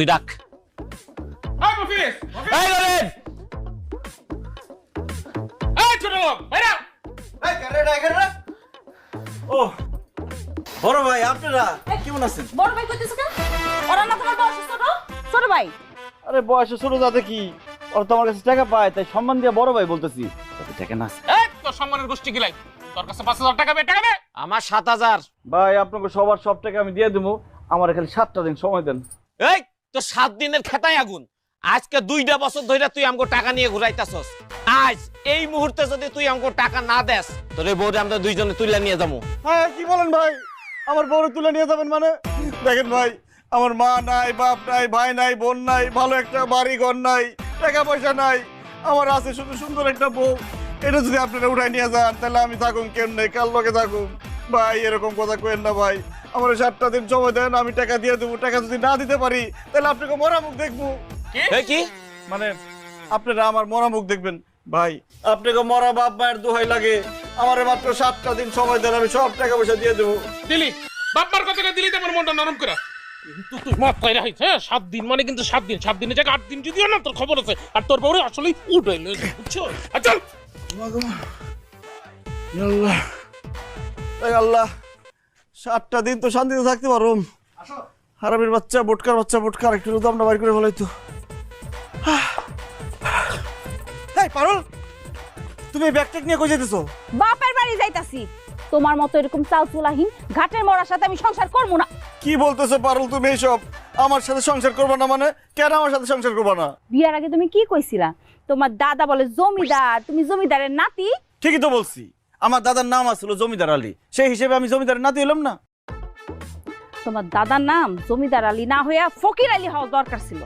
তুই ডাক। এই মফিজ, এই নরেন, এই ছোট লোক বাইরে। এই কেরে কেরে ও বড় ভাই আপনারা কেমন আছেন? বড় ভাই কইতেছ কেন? ওরা না তোমার বয়স ছোট? ছোট ভাই আরে বয়সে ছোট যাতে কি ওর তো আমার কাছে টাকা পায় তাই সম্মান দিয়ে বড় ভাই বলতেছি তাতে টাকা না আছে। এই তোর সম্মানের গোষ্ঠী গিলাই, তোর কাছে 5000 টাকা বে, টাকা দে। আমার 7000। ভাই আপনাকে সবার সব টাকা আমি দিয়ে দেবো, আমার খালি 7টা দিন সময় দেন। এই তো 7 দিনের খেতায় আগুন। আজকে 2টা বছর ধরে তুই আমগো টাকা নিয়ে ঘুরাইতাছস। আজ এই মুহূর্তে যদি তুই আমগো টাকা না দেস, তোরে বউরে আমরা দুইজনে তুইলা নিয়ে যাবো। হ্যাঁ কি বলেন ভাই, আমার বড় তুলে নিয়ে যাবেন মানে? দেখেন ভাই, আমার মা নাই, বাপ নাই, ভাই নাই, বোন নাই, ভালো একটা বাড়ি ঘর নাই, টাকা পয়সা নাই, আমার আছে শুধু সুন্দর একটা বউ। এটা যদি আপনারা উঠাই নিয়ে যান তাহলে আমি থাকুন কেমনে, কার লগে থাকুন? ভাই এরকম কথা কইেন না ভাই, আমার 7টা দিন সময় দেন, আমি টাকা দিয়ে দেবো। টাকা যদি না দিতে পারি তাহলে আপনাকে মরা মুখ দেখবো। এই কি মানে আপনারা আমার মরা মুখ দেখবেন? ভাই আপনাকে মরা বাপ মায়ের দোহাই লাগে, আমার মাত্র 7টা দিন সময় দেন, আমি সব টাকা পয়সা দিয়ে দেবো। দিলি বাপমার কথাটা দিলি তো আমার মনটা নরম করে। কিন্তু তুই মত কই রাখিস, হ্যাঁ 7 দিন মানে কিন্তু 7 দিন, 7 দিনের জায়গায় 8 দিন যদিও না, তোর খবর আছে। আর তোর বউরে আসলেই উঠাইল, বুঝছো? আর চল আল্লাহ আল্লাহ, 7টা দিন তো শান্তিতে থাকতে পারো। হারামির বাচ্চা, বোটকার বাচ্চা, বোটকার একটু রোদ আমরা বাইর করে ফেলাইতো। এই পারুল, তুমি ব্যাগটেক নিয়ে কই যেতেছো? বাপের বাড়ি যাইতাছি। তোমার মতো এরকম চালচুলাহীন ঘাটের মরার সাথে আমি সংসার করব না। কি বলতেছো পারুল তুমি এইসব? আমার সাথে সংসার করবা না মানে? কেন আমার সাথে সংসার করবা না? বিয়ার আগে তুমি কি কইছিলা? তোমার দাদা বলে জমিদার, তুমি জমিদারের নাতি। ঠিকই তো বলছি, আমার দাদার নাম আসলো জমিদার আলী, সেই হিসেবে আমি জমিদারের নাতি হলাম না? তোমার দাদার নাম জমিদার আলী না হইয়া ফকির আলী হওয়া দরকার ছিল।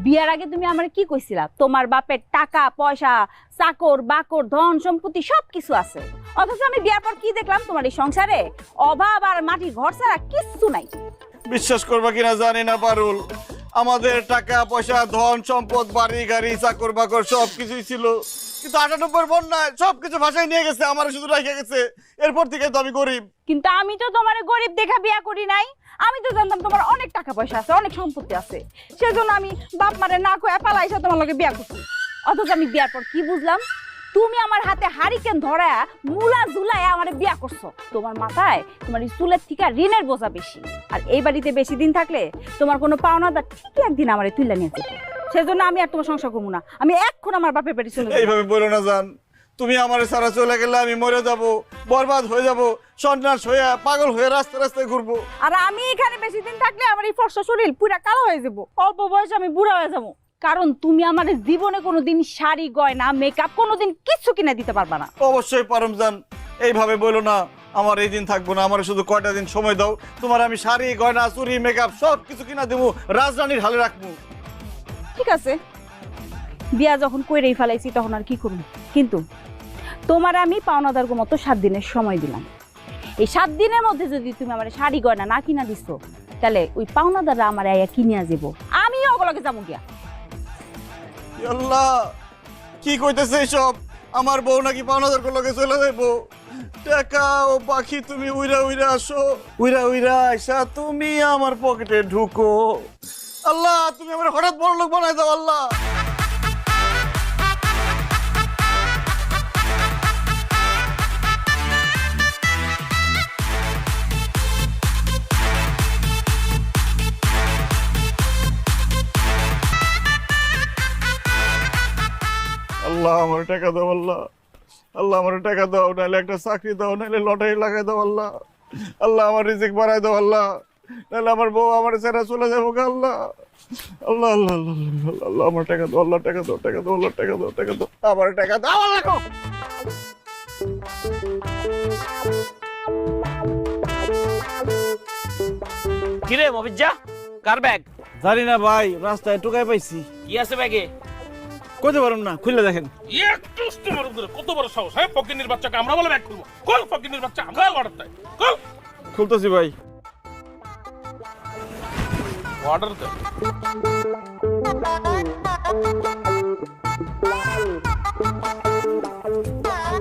বিয়ার আগে তুমি আমার কি কইছিলা? তোমার বাপের টাকা পয়সা, চাকর বাকর, ধন সম্পত্তি সবকিছু আছে। অথচ আমি বিয়ার পর কি দেখলাম? তোমার এই সংসারে অভাব আর মাটির ঘর ছাড়া কিচ্ছু নাই। বিশ্বাস করবা কিনা জানি না পারুল, আমাদের টাকা পয়সা, ধন সম্পদ, বাড়ি গাড়ি, চাকর বাকর সবকিছুই ছিল, কিন্তু 98 বন্যায় সবকিছু ভাষায় নিয়ে গেছে, আমার শুধু রেখে গেছে। এরপর থেকে তো আমি গরিব। কিন্তু আমি তো তোমার গরিব দেখা বিয়া করি নাই। আমি তো জানতাম তোমার অনেক টাকা পয়সা আছে, অনেক সম্পত্তি আছে, সেজন্য আমি বাপ মারে না কয়ে পালাইসা তোমার লগে বিয়া করছি। অথচ আমি বিয়ার পর কি বুঝলাম? তুমি আমার হাতে হারিকেন ধরা মুলা ঝুলায় আমার বিয়া করছো। তোমার মাথায় তোমার চুলের থেকে ঋণের বোঝা বেশি। আর এই বাড়িতে বেশি দিন থাকলে তোমার কোনো পাওনাদার ঠিকই একদিন আমার তুলে নিয়ে যেত। সেজন্য আমি আর তোমার সংসার করবো না। আমি এখন আমার বাপের বাড়ি চলে যাবো। এইভাবে বলো না জান, তুমি আমার সারা চলে গেলে আমি মরে যাব, বরবাদ হয়ে যাব, সন্ন্যাস হয়ে পাগল হয়ে রাস্তায় রাস্তায় ঘুরবো। আর আমি এখানে বেশি দিন থাকলে আমার এই ফর্সা শরীর পুরা কালো হয়ে যাবো, অল্প বয়সে আমি বুড়া হয়ে যাবো। কারণ তুমি আমার জীবনে কোনোদিন শাড়ি গয়না মেকআপ কোনোদিন কিচ্ছু কিনে দিতে পারবা না। অবশ্যই পারম জান, এইভাবে বলো না, আমার এই দিন থাকবো না, আমার শুধু কয়টা দিন সময় দাও, তোমার আমি শাড়ি গয়না চুরি মেকআপ সব কিছু কিনা দেবো, রাজরানীর হালে রাখবো। ঠিক আছে, বিয়া যখন কইরেই ফেলাইছি তখন আর কি করব। কিন্তু তোমার আমি পাওনাদার মতো 7 দিনের সময় দিলাম। এই 7 দিনের মধ্যে যদি তুমি আমার শাড়ি গয়না না কিনা দিছো, তাহলে ওই পাওনাদাররা আমার আয়া কিনিয়া যাব, আমি ওগুলোকে যাবো গিয়া। আল্লাহ, কি কইতেছে এইসব? আমার বউ নাকি পাওনাদার লগে চলে যাইবো? টাকা ও পাখি তুমি উইরা উইরা আসো, উইরা উইরা আইসা তুমি আমার পকেটে ঢুকো। আল্লাহ, তুমি আমার হঠাৎ বড় লোক বানাই দাও আল্লাহ। আল্লাহ আমার টাকা দাও আল্লাহ, আল্লাহ আমার টাকা দাও, নাহলে একটা চাকরি দাও, নাহলে লটারি লাগাই দাও আল্লাহ। আল্লাহ আমার রিজিক বাড়াই দাও আল্লাহ, নাহলে আমার বউ আমার ছেড়ে চলে যাবো আল্লাহ। আল্লাহ আল্লাহ আল্লাহ আল্লাহ, আমার টাকা দাও আল্লাহ, টাকা দাও, টাকা দাও আল্লাহ, টাকা দাও, টাকা দাও, আমার টাকা দাও আল্লাহ। কিরে মফিজ্জা, কার ব্যাগ? জানি না ভাই, রাস্তায় টুকাই পাইছি। কি আছে ব্যাগে? কইতে পারুম না, খুলে দেখেন। একটু তোমার উপরে কত বড় সাহস, হ্যাঁ? ফকিনের বাচ্চাকে আমরা বলে ব্যাগ খুলবো? কল ফকিনের বাচ্চা, আমরা অর্ডার দেয়, কল খুলতেছি ভাই। অর্ডার দেয়।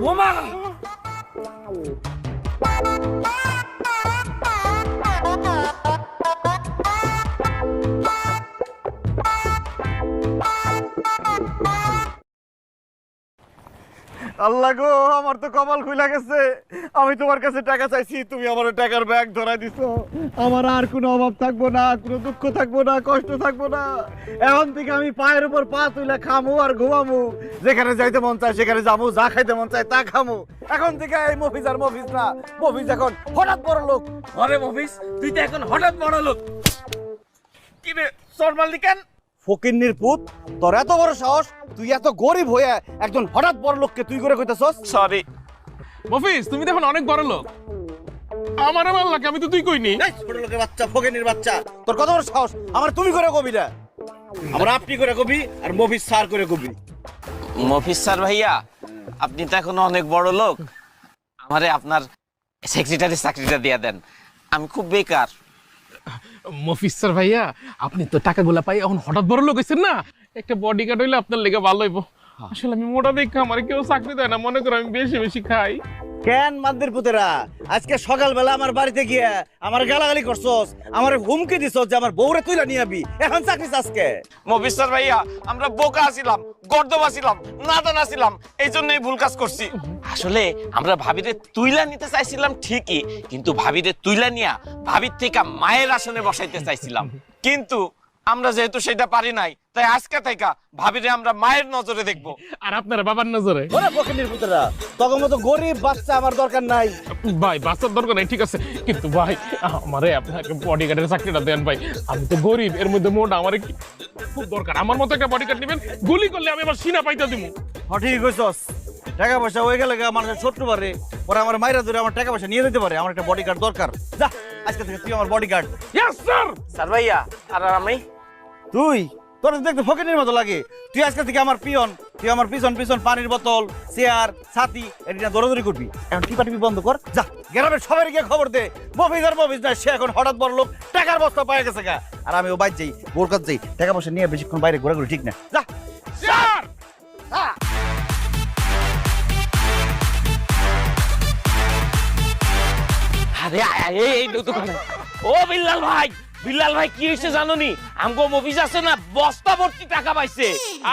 ওমা, আল্লাহ গো, আমার তো কপাল খুইলা গেছে। আমি তোমার কাছে টাকা চাইছি, তুমি আমার টাকার ব্যাগ ধরাই দিছো। আমার আর কোনো অভাব থাকবো না, কোনো দুঃখ থাকবো না, কষ্ট থাকবো না। এখন থেকে আমি পায়ের উপর পা তুলে খামু আর ঘুমামু, যেখানে যাইতে মন চায় সেখানে যাবো, যা খাইতে মন চায় তা খামু। এখন থেকে এই মফিজ আর মফিজ না, মফিজ এখন হঠাৎ বড় লোক। আরে মফিজ, তুই তো এখন হঠাৎ বড় লোক। কি রে সরমালি কেন? ফকিন্নির পুত, তোর এত বড় সাহস, তুই এত গরিব হয়ে একজন হঠাৎ বড় লোককে তুই করে কইতাছস? সরি মফিজ, তুমি দেখুন অনেক বড় লোক। আমার আমার লাগে, আমি তো তুই কইনি। এই ছোট লোকের বাচ্চা, ফকিন্নির বাচ্চা, তোর কত বড় সাহস আমার তুমি করে কবি না? আমার আপনি করে কবি আর মফিজ স্যার করে কবি। মফিজ স্যার ভাইয়া, আপনি তো এখন অনেক বড় লোক, আমারে আপনার সেক্রেটারি চাকরিটা দিয়ে দেন, আমি খুব বেকার। মফিজ স্যার ভাইয়া, আপনি তো টাকাগুলা পাই এখন হঠাৎ বড় লোক হইছেন না, একটা বডিগার্ড হইলে আপনার লেগে ভালো হইব। আসলে আমি মোটা দেখে আমার কেউ চাকরি দেয় না, মনে করো আমি বেশি বেশি খাই। কেন মাদ্দের পুতেরা, আজকে সকালবেলা আমার বাড়িতে গিয়ে আমার গালাগালি করছস, আমার হুমকি দিছস যে আমার বউরে তুইলা নিয়ে আবি, এখন চাকরি আজকে? মফিজ স্যার ভাইয়া, আমরা বোকা আছিলাম, গর্দব আছিলাম, নাদান আছিলাম, এই জন্যই ভুল কাজ করছি। আসলে আমরা ভাবিরে তুইলা নিতে চাইছিলাম ঠিকই, কিন্তু ভাবিরে তুইলা নিয়া ভাবির থেকে মায়ের আসনে বসাইতে চাইছিলাম, কিন্তু আমরা যেহেতু সেটা পারি নাই, তাই আজকে থেকে ভাবিরে আমরা মায়ের নজরে দেখবো। আর আপনারা বাবার নজরে। ওরে ফকিন্নির পুতেরা, তখন মতো গরিব বাচ্চা আমার দরকার নাই। ভাই বাচ্চার দরকার নাই, ঠিক আছে, কিন্তু ভাই আমারে আপনাকে বডিগার্ডের চাকরিটা দেন ভাই। আমি তো গরিব, এর মধ্যে মোটা আমারে খুব দরকার। আমার মতো একটা বডিগার্ড নেবেন, গুলি করলে আমি আমার সিনা পাইতে দিব। ঠিক কইছস, টাকা পয়সা হয়ে গেলে আমার ছোট্ট পারে পরে আমার মাইরা ধরে আমার টাকা পয়সা নিয়ে যেতে পারে। আমার একটা বডিগার্ড দরকার। যা, আজকে থেকে তুই আমার বডিগার্ড। Yes sir. স্যার ভাইয়া, আর আমি তুই, তোর দেখতে ফকিনের মতো লাগে। তুই আজকে থেকে আমার পিয়ন, তুই আমার পিছন পিছন পানির বোতল, চেয়ার, ছাতি এটা দৌড়াদৌড়ি করবি। এখন টিপাটিপি বন্ধ কর, যা গ্রামের সবাই গিয়ে খবর দে মফিজ আর মফিজ না, সে এখন হঠাৎ বড় লোক, টাকার বস্তা পায়ে গেছে গা। আর আমি ও বাইর যাই, বোর কাছে যাই, টাকা পয়সা নিয়ে বেশিক্ষণ বাইরে ঘোরাঘুরি ঠিক না। যা স্যার। আরে এই দোকানে ও বিল্লাল ভাই, বিল্লাল ভাই কি হয়েছে জানো নি? আমগো মফিজ আছে না, বস্তা ভর্তি টাকা পাইছে।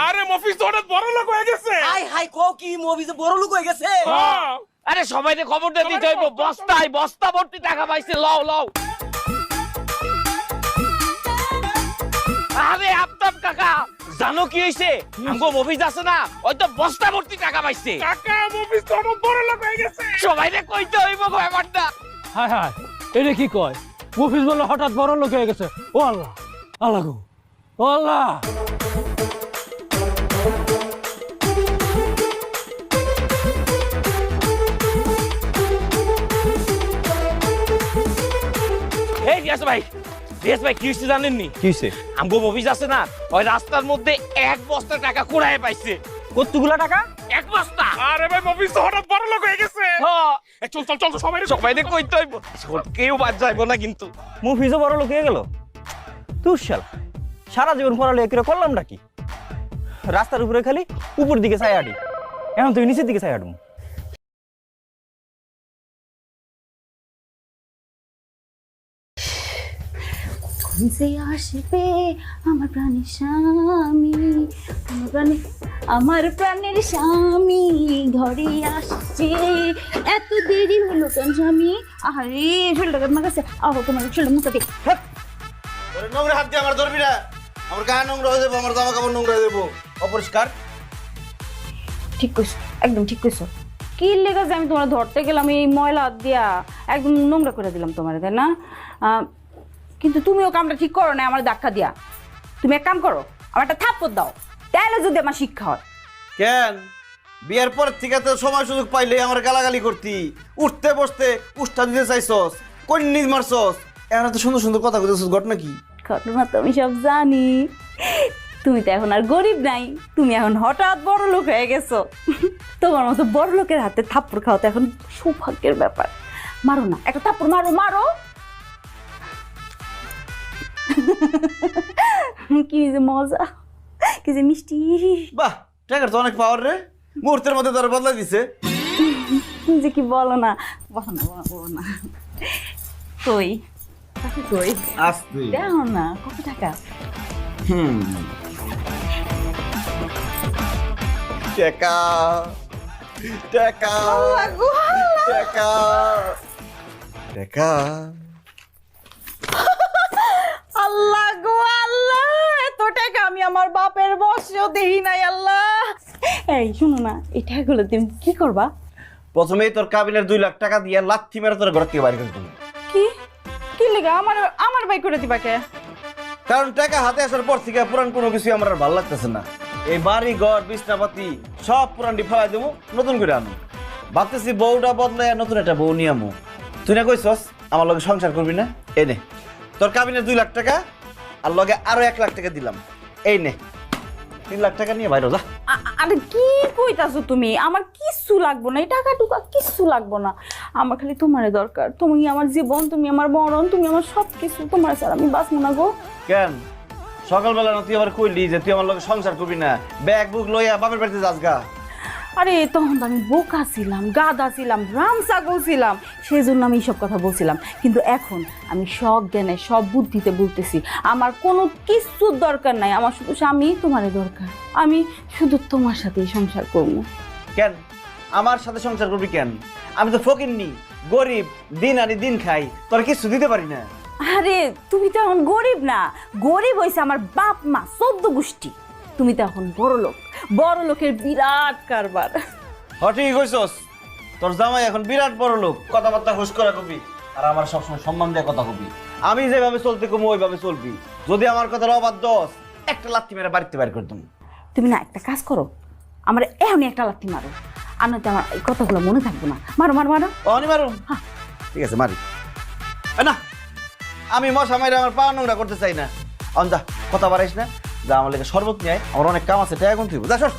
আরে মফিজ তো হঠাৎ বড় লোক হয়ে গেছে। হাই হাই কো কি মফিজে বড় লোক হয়ে গেছে? হ্যাঁ। আরে সবাইকে খবরটা দিতে হইব, বস্তায় বস্তা ভর্তি টাকা পাইছে। লও লও। আরে আফতাব কাকা, জানো কি হইছে? আমগো মফিজ আছে না, ওই তো বস্তা ভর্তি টাকা পাইছে। কাকা মফিজ তো হঠাৎ বড় লোক হয়ে গেছে। সবাইকে কইতে হইব ব্যাপারটা। হাই হাই এটা কি কয়? মফিজ বলে হঠাৎ বড় লোক হয়ে গেছে। ও আল্লাহ, আল্লাহ গো, ও আল্লাহ। এই রিয়াজ ভাই, রিয়াজ ভাই কি হইছে জানেননি? কি হইছে? আমগো মফিজ আছে না, ওই রাস্তার মধ্যে এক বস্তা টাকা কুড়ায় পাইছে। কতগুলা টাকা? এক বস্তা। আরে ভাই মফিজ তো হঠাৎ বড় লোক হয়ে গেছে। হ্যাঁ, এ চল চল চল সবাই সবাইকে কইতে হইব, কেউ বাদ যাইবো না কিন্তু। মফিজও বড় লোক হয়ে গেল। তুই শালা সারা জীবন পড়ালে করে করলাম নাকি? রাস্তার উপরে খালি উপর দিকে চাই হাঁটি, এখন তুই নিচের দিকে চাই হাঁটু। যে আসবে আমার প্রাণের স্বামী, আমার প্রাণের স্বামী ঘরে আসছে। এত দেরি হলো কেন স্বামী? আরে শরীরটা আমার কাছে, আহ তোমার শরীরটা মুখে দিই। ওরে নোংরা হাত দিয়ে আমার ধরবি না, আমার গা নোংরা হয়ে যাবো, আমার জামা কাপড় নোংরা হয়ে যাবো, অপরিষ্কার। ঠিক কইছো, একদম ঠিক কইছো। কি লেগে যে আমি তোমার ধরতে গেলাম, এই ময়লা হাত দিয়া একদম নোংরা করে দিলাম তোমার, তাই না? কিন্তু তুমিও কামটা ঠিক করো না আমার ধাক্কা দিয়া। তুমি এক কাম করো, আমার একটা থাপ্পড় দাও, তাহলে যদি আমার শিক্ষা হয়। কেন বিয়ের পর থেকে তো সময় সুযোগ পাইলে আমার গালাগালি করতি, উঠতে বসতে উষ্ঠা দিতে চাইছস, কন্নি মারছস, এখন তো সুন্দর সুন্দর কথা কইতেছস, ঘটনা কি? ঘটনা তো আমি সব জানি। তুমি তো এখন আর গরিব নাই, তুমি এখন হঠাৎ বড় লোক হয়ে গেছো। তোমার মতো বড় লোকের হাতে থাপ্পড় খাওয়া তো এখন সৌভাগ্যের ব্যাপার। মারো না, একটা থাপ্পড় মারো, মারো। কি যে মজা, কি যে মিষ্টি। বাহ, টাকার তো অনেক পাওয়ার রে, মুহূর্তের মধ্যে তার বদলাই দিছে। তুমি যে কি বলো না, বলো না, বলো না। কই কই আস্তে দেখো না কত টাকা। টাকা টাকা আল্লাহ গো, আল্লাহ। টাকা টাকা আল্লাহ গো আল্লাহ, এত টাকা আমি আমার বাপের বসেও দেখি নাই আল্লাহ। এই শুনো না, এই টাকাগুলো তুমি কি করবা? প্রথমেই তোর কাবিনের 2 লাখ টাকা দিয়ে লাথি মেরে তোর ঘর থেকে বাইরে করে দিবি। কি কি লেগা আমার বাই করে দিবা কে? কারণ টাকা হাতে আসার পর থেকে পুরান কোনো কিছু আমার আর ভালো লাগতেছে না। এই বাড়ি ঘর বিছনাপাতি সব পুরানটি ফেলাই দেবো, নতুন করে আনো। ভাবতেছি বউটা বদলে নতুন একটা বউ নিয়ে আমো। তুই না কইছস আমার লগে সংসার করবি না? এই নে তোর কাবিনের 2 লাখ টাকা, আর লগে আরো 1 লাখ টাকা দিলাম। এই নে 3 লাখ টাকা নিয়ে বাইরে যা। আরে কি কইতাছো তুমি? আমার কিচ্ছু লাগবো না, এই টাকা টুকা কিচ্ছু লাগবো না। আমার খালি তোমারে দরকার। তুমি আমার জীবন, তুমি আমার মরণ, তুমি আমার সব কিছু। তোমার ছাড়া আমি বাঁচবো না গো। কেন সকালবেলা না তুই আবার কইলি যে তুই আমার লগে সংসার করবি না, ব্যাগ বুক লইয়া বাপের বাড়িতে যাস গা? আরে তখন তো আমি বোকা ছিলাম, গাধা ছিলাম, রাম ছাগল ছিলাম, সেই জন্য আমি এইসব কথা বলছিলাম। কিন্তু এখন আমি সব জ্ঞানে সব বুদ্ধিতে বলতেছি, আমার কোনো কিছুর দরকার নাই, আমার শুধু স্বামী তোমারই দরকার। আমি শুধু তোমার সাথেই সংসার করবো। কেন আমার সাথে সংসার করবি কেন? আমি তো ফকিন্নি, গরিব, দিন আনি দিন খাই, তোর কিছু দিতে পারি না। আরে তুমি তো এখন গরিব না, গরিব হয়েছে আমার বাপ মা 14 গোষ্ঠী। তুমি তো এখন বড় লোক, বড় লোকের বিরাট কারবার। ঠিকই কইছস, তোর জামাই এখন বিরাট বড় লোক, কথাবার্তা হুশ করে কবি, আর আমার সবসময় সম্মান দিয়ে কথা কবি। আমি যেভাবে চলতে কমু ওইভাবে চলবি। যদি আমার কথার অবাধ্য হস, একটা লাথি মেরে বাড়িতে বাইর করে দেবো। তুমি না একটা কাজ করো, আমার এখনই একটা লাথি মারো, আর নয়তো আমার এই কথাগুলো মনে থাকবে না। মারো মারো মারো। অনি মারুম? হ্যাঁ। ঠিক আছে মারি। না আমি মশা মাইরে আমার পা নোংরা করতে চাই না। যা কথা বাড়াইস না, যা আমার লেগে শরবত নিয়ে আয়, আমার অনেক কাম আছে, টাকা কোন তুই যা সর।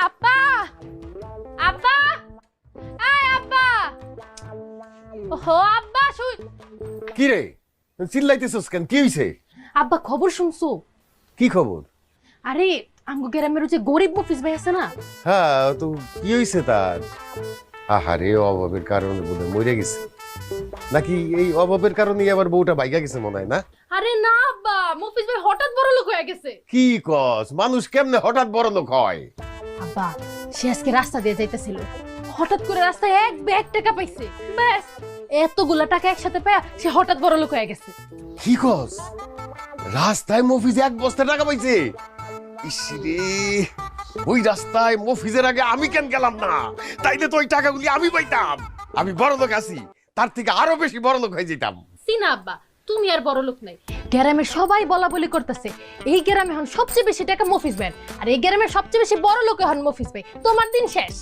আব্বা আব্বা আয় আব্বা ওহো আব্বা শুই কি রে চিল্লাইতেছস কেন? কি হইছে? আব্বা খবর শুনছো? কি খবর? আরে আমগো গ্রামের যে গরিব মফিজ ভাই আছে না, হ্যাঁ তো কি হইছে তার? আহারে অভাবের কারণে বোধহয় মরে গেছে নাকি? এই অভাবের কারণে আবার বউটা বাইগা গেছে মনে হয় না? আরে না আব্বা, মফিজ ভাই হঠাৎ বড় লোক হয়ে গেছে। কি কস? মানুষ কেমনে হঠাৎ বড় লোক হয়? আব্বা সে আজকে রাস্তা দিয়ে যাইতেছিল, হঠাৎ করে রাস্তায় এক ব্যাগ টাকা পাইছে, ব্যাস এতগুলা টাকা একসাথে পেয়ে সে হঠাৎ বড় লোক হয়ে গেছে। কি কস? রাস্তায় মফিজ 1 বস্তা টাকা পাইছে? ইসরে, ওই রাস্তায় মফিজের আগে আমি কেন গেলাম না? তাইলে তো ওই টাকাগুলি আমি পাইতাম। আমি বড় লোক আছি, তার থেকে আরো বেশি বড় লোক হয়ে যেতাম। সিনা আব্বা তুমি আর বড় লোক নাই, গ্রামের সবাই বলা বলি করতেছে এই গ্রামে এখন সবচেয়ে বেশি টাকা মফিজ ভাই, আর এই গ্রামের সবচেয়ে বেশি বড় লোক এখন মফিজ ভাই। তোমার দিন শেষ।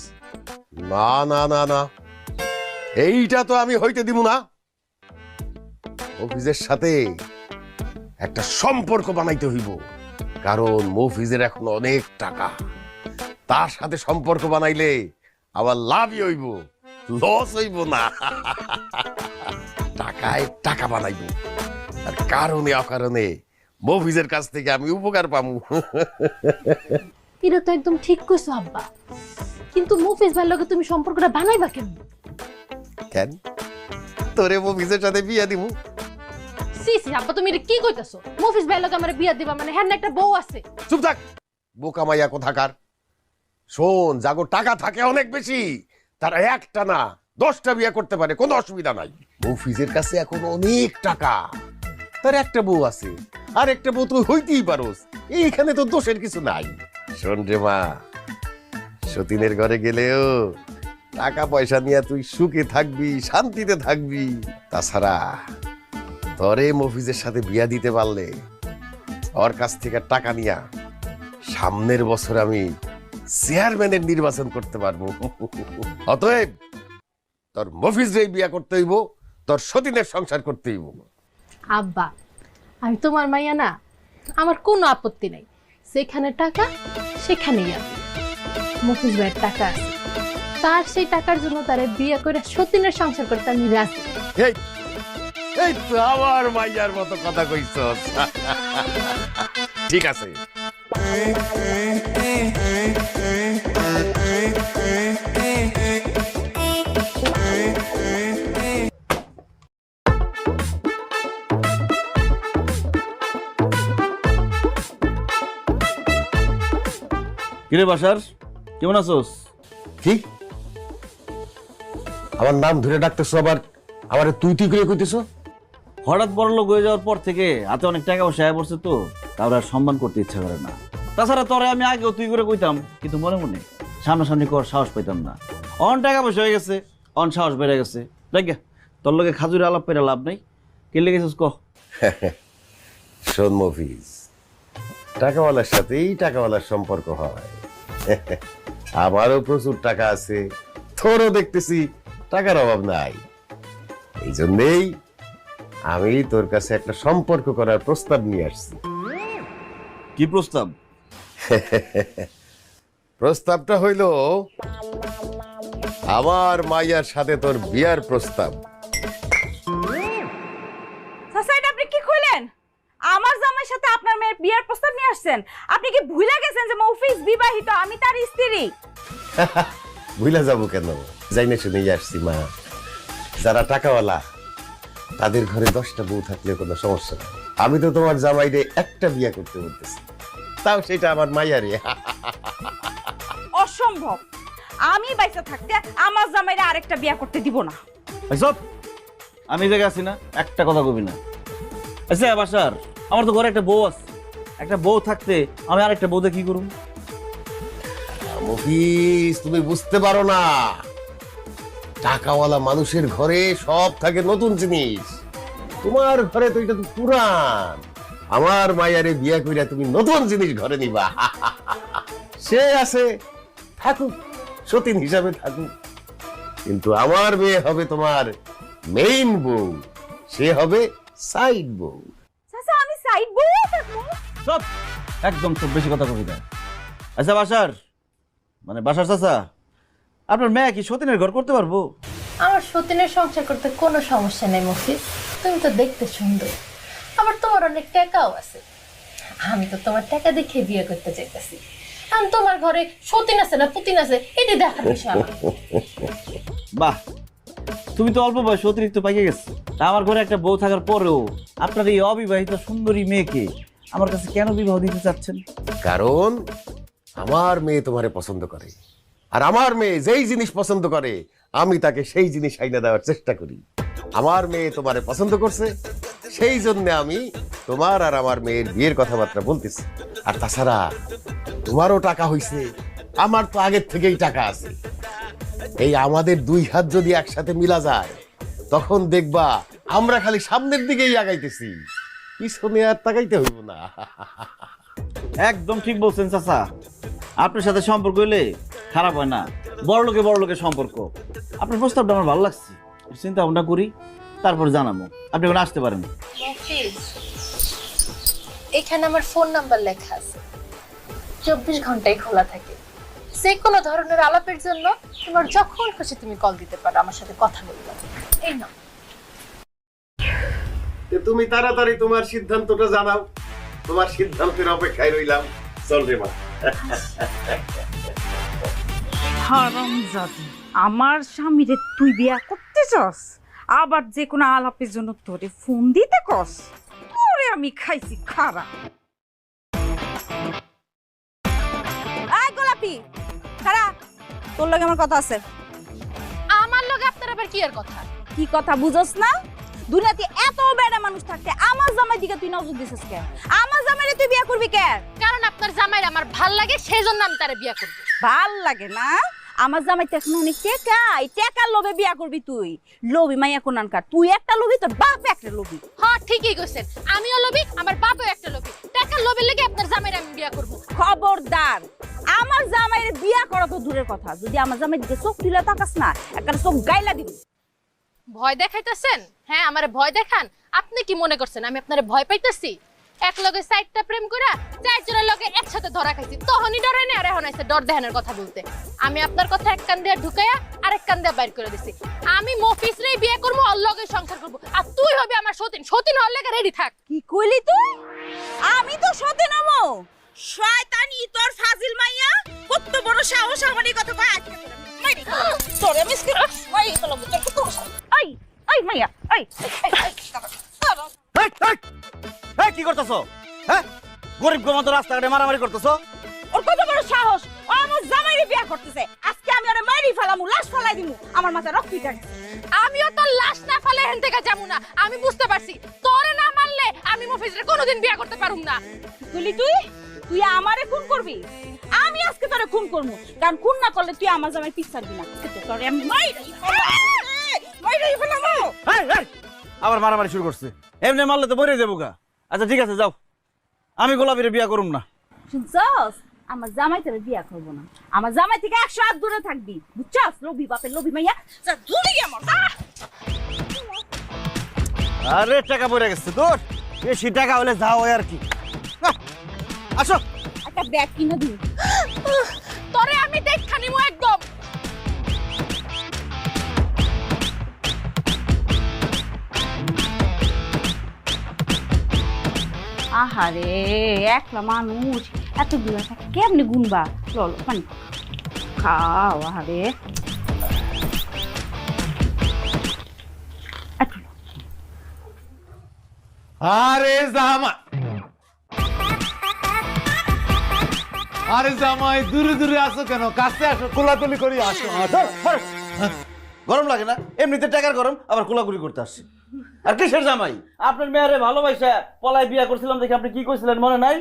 না না না না, এইটা তো আমি হইতে দিব না। মফিজের সাথে একটা সম্পর্ক বানাইতে হইব, কারণ মফিজের এখন অনেক টাকা। তার সাথে সম্পর্ক বানাইলে আবার লাভই হইব, লস হইব না। টাকায় টাকা বানাইব, আর কারণে অকারণে মফিজের কাছ থেকে আমি উপকার পাবো। এটা তো একদম ঠিক কইছো আব্বা, কিন্তু মফিজ ভাইয়ের লগে তুমি সম্পর্কটা বানাইবা কেমন? কেন তোরে মফিজের সাথে বিয়া দিব? সি সি আব্বা তুমি এটা কি কইতাছো? মফিজ ভাইয়ের লগে আমার বিয়া দিবা মানে হ্যাঁ একটা বউ আছে? চুপ থাক বোকা মাইয়া কোথাকার। শোন, যাগো টাকা থাকে অনেক বেশি, তারা একটা না 10টা বিয়ে করতে পারে, কোনো অসুবিধা নাই। মফিজের কাছে এখন অনেক টাকা, তার একটা বউ আছে, আর একটা বউ তুই হইতেই পারোস, এইখানে তো দোষের কিছু নাই। শোন রে মা, সতীনের ঘরে গেলেও টাকা পয়সা নিয়ে তুই সুখে থাকবি, শান্তিতে থাকবি। তাছাড়া ধরে মফিজের সাথে বিয়া দিতে পারলে ওর কাছ থেকে টাকা নিয়া সামনের বছর আমি চেয়ারম্যানের নির্বাচন করতে পারবো। অতএব তোর মফিজরে বিয়া করতে হইব, তোর সতীনের সংসার করতে হইব। আব্বা আমি তোমার মাইয়া না, আমার কোনো আপত্তি নাই, সেখানে টাকা সেখানেই আমি। মফিজ ভাইয়ের টাকা আছে, তার সেই টাকার জন্য তারে বিয়ে করে সতীনের সংসার করতে আমি রাজি। এই এই তো আমার মাইয়ার মতো কথা কইছস। ঠিক আছে, কিরে বাসার, কেমন আছোস? কি আমার নাম ধরে ডাকতেছো, আবার আমার তুই তুই করে কইতেছো? হঠাৎ বড় লোক হয়ে যাওয়ার পর থেকে হাতে অনেক টাকা পয়সা আয় পড়ছে তো, কারোর আর সম্মান করতে ইচ্ছা করে না। তাছাড়া তোরে আমি আগেও তুই করে কইতাম, কিন্তু মনে মনে সামনাসামনি কর সাহস পাইতাম না। অন টাকা পয়সা হয়ে গেছে, অন সাহস বেড়ে গেছে। দেখ তোর লগে খাজুরে আলাপ পেরে লাভ নাই। কে লেগেছিস ক? শোন মফিজ, টাকাওয়ালার সাথেই টাকাওয়ালার সম্পর্ক হয়। আমারও প্রচুর টাকা আছে, তোরও দেখতেছি টাকার অভাব নাই। এই জন্যেই আমি তোর কাছে একটা সম্পর্ক করার প্রস্তাব নিয়ে আসছি। কি প্রস্তাব? প্রস্তাবটা হইল আমার মাইয়ার সাথে তোর বিয়ার প্রস্তাব। চাচা, এটা আপনি কি কইলেন? আমার জামাইয়ের সাথে আপনার মেয়ের বিয়ার প্রস্তাব নিয়ে আসছেন? আপনি কি ভুলে গেছেন যে মৌফিজ বিবাহিত, আমি তার স্ত্রী? ভুলে যাবো কেন, যাই না শুনেই আসছি মা। যারা টাকাওয়ালা তাদের ঘরে 10টা বউ থাকলে কোনো সমস্যা নেই। আমি তো তোমার জামাইরে একটা বিয়া করতে বলতেছি, তাও সেটা আমার মাইয়ারে। অসম্ভব। আমি বাইসা থাকতে আমার জামাইরে আরেকটা বিয়া করতে দিব না। সব আমি জায়গায় আছি না, একটা কথা কবি না। আচ্ছা বাসার, আমার তো ঘরে একটা বউ আছে, একটা বউ থাকতে আমি আরেকটা বউতে কি করব? মফিজ, তুমি বুঝতে পারো না, টাকাওয়ালা মানুষের ঘরে সব থাকে নতুন জিনিস। তোমার ঘরে তো এটা তো পুরান। আমার মায়ারে বিয়া কইরা তুমি নতুন জিনিস ঘরে নিবা। সে আছে, থাকুক, সতীন হিসাবে থাকুক, কিন্তু আমার মেয়ে হবে তোমার মেইন বউ, সে হবে সাইড বউ। চাচা, আমি সাইড বউ থাকবো? সব একদম খুব বেশি কথা কবি না। আচ্ছা বাসার, মানে বাসার চাচা, আপনার মেয়ে কি সতীনের ঘর করতে পারবো? আমার সতীনের সংসার করতে কোনো সমস্যা নেই মফিজ। তুমি তো দেখতে সুন্দর, আবার তোমার অনেক টাকাও আছে। আমি তো তোমার টাকা দেখে বিয়ে করতে চাইতেছি। আমি তোমার ঘরে সতীন আছে না পুতিন আছে এটি দেখার বিষয় আমার। বাহ, তুমি তো অল্প বয়স অতিরিক্ত পাইয়ে গেছো। তা আমার ঘরে একটা বউ থাকার পরেও আপনার এই অবিবাহিত সুন্দরী মেয়েকে আমার কাছে কেন বিবাহ দিতে চাচ্ছেন? কারণ আমার মেয়ে তোমারে পছন্দ করে, আর আমার মেয়ে যেই জিনিস পছন্দ করে আমি তাকে সেই জিনিস আইনা দেওয়ার চেষ্টা করি। আমার মেয়ে তোমারে পছন্দ করছে, সেই জন্য আমি তোমার আর আমার মেয়ের বিয়ের কথাবার্তা বলতেছি। আর তাছাড়া তোমারও টাকা হইছে, আমার তো আগের থেকেই টাকা আছে। এই আমাদের দুই হাত যদি একসাথে মিলা যায়, তখন দেখবা আমরা খালি সামনের দিকেই আগাইতেছি, পিছনে আর তাকাইতে হইব না। একদম ঠিক বলছেন চাচা, আপনার সাথে সম্পর্ক হইলে খারাপ হয় না, বড় লোকের সম্পর্ক। আপনার প্রস্তাবটা আমার ভালো লাগছে, চিন্তা ভাবনা করি, তারপর জানাবো। আপনি এখন আসতে পারেন। মফিজ, এখানে আমার ফোন নাম্বার লেখা আছে, 24 ঘন্টাই খোলা থাকে। যে কোনো ধরনের আলাপের জন্য তোমার যখন খুশি তুমি কল দিতে পারো, আমার সাথে কথা বলতে। এই না, তুমি তাড়াতাড়ি তোমার সিদ্ধান্তটা জানাও, তোমার সিদ্ধান্তের অপেক্ষায় রইলাম। চল রে মা। হারামজাদি, আমার স্বামীরে তুই বিয়া করতে চাস, আবার যে কোনো আলাপের জন্য তোরে ফোন দিতে কস? তোরে আমি খাইছি খারাপ। এই গোলাপি, খারাপ, তোর লগে আমার কথা আছে। আমার লগে আপনার আবার কি এর কথা? কি কথা বুঝছ না? দুনিয়াতে এত বেড়া মানুষ থাকতে আমার জামাই দিকে তুই নজর দিছিস কেন? আমার জামাইরে তুই বিয়া করবি কেন? কারণ আপনার জামাইর আমার ভাল লাগে, সেই জন্য আমি তারে বিয়া করব। ভাল লাগে না? আমার জামাই তো এখন অনেক টেকা, এই টেকার লোভে বিয়া করবি তুই? লোভী মাইয়া কোনানকার, তুই একটা লোভী, তোর বাপ একটা লোভী। হ্যাঁ ঠিকই কইছেন, আমিও লোভী, আমার বাপও একটা লোভী। টাকার লোভের লেগে আপনার জামাইরে আমি বিয়া করব। খবরদার, আমার জামাইরে বিয়া করা তো দূরের কথা, যদি আমার জামাই দিকে চোখ তুলে তাকাস না, একটা চোখ গাইলা দিবি। ভয় দেখাইতেছেন? হ্যাঁ, আমারে ভয় দেখান। আপনি কি মনে করছেন আমি আপনারে ভয় পাইতেছি? এক লগে সাইডটা প্রেম কইরা চারজনের লগে একসাথে ধরা খাইছি তখনই ডরে না আর এখন আইছে ডর দেখানোর কথা বলতে আমি আপনার কথা এক কান দিয়ে ঢুকাইয়া আরেক কান দিয়ে বাইর করে দিছি আমি মফিজরেই বিয়ে করবো ওর লগে সংসার করবো আর তুই হবে আমার সতীন সতীন হওয়ার লেগে রেডি থাক কি কইলি তুই? আমি তো সতে নামো শয়তানি তোর ফাজিল মাইয়া কত বড় সাহস আমার এই কথা কয় আজকে মাইরি তোরে মিসকে মাইরি ফেলব তোর কত সাহস আই আই মাইয়া আই এই কি করতেছো? হ্যাঁ, গরিব গোমাতো রাস্তাঘাটে মারামারি করতেছো? ওর কত বড় সাহস ও আমার জামাইরে বিয়া করতেছে আজকে আমি ওরে মাইরি ফেলামু লাশ ফেলাই দিমু আমার মাথায় রক্ত উঠে আমিও তোর লাশ না ফেলে হেন থেকে যাবো না আমি বুঝতে পারছি তোরে না মারলে আমি মফিজরে কোনোদিন বিয়ে করতে পারুম না কইলি তুই তুই আমারে খুন করবি আমি আজকে তোরে খুন করব কারণ খুন না করলে তুই আমার জামাই পিছ ছাড়বি না আজকে তো তোরে আমি মাইরি ফেলামু এই, এই, আবার মারামারি শুরু করছে। এমনি মারলে তো বইরে যাবো গা। আচ্ছা ঠিক আছে, যাও, আমি গোলাপীরে বিয়া করুম না। শুনছস আমার জামাই তোরে বিয়া করব না আমার জামাই থেকে 100 হাত দূরে থাকবি বুঝছস লোভী বাপের লোভী মাইয়া যা দূরে গিয়ে মর আরে টাকা পড়ে গেছে তোর, বেশি টাকা হলে যাও আর কি। আহ, আসো। একটা ব্যাগ কিনে দিই তোরে আমি দেখা নিমু একদম আহারে একলা মানুষ এতগুলো টাকা কেমনে গুনবা চলো পানি খাও আহারে একটু আরে জামাই, আরে জামাই দূরে দূরে আসো কেন? কাছে আসো, কোলাকুলি করি আসো। ধর, ধর। গরম লাগে না? এমনিতে টাকার গরম, আবার কোলাকুলি করতে আসছি। আর কিসের জামাই? আপনার মেয়েরে ভালোবাসা পলায় বিয়া করছিলাম দেখে আপনি কি কইছিলেন মনে নাই?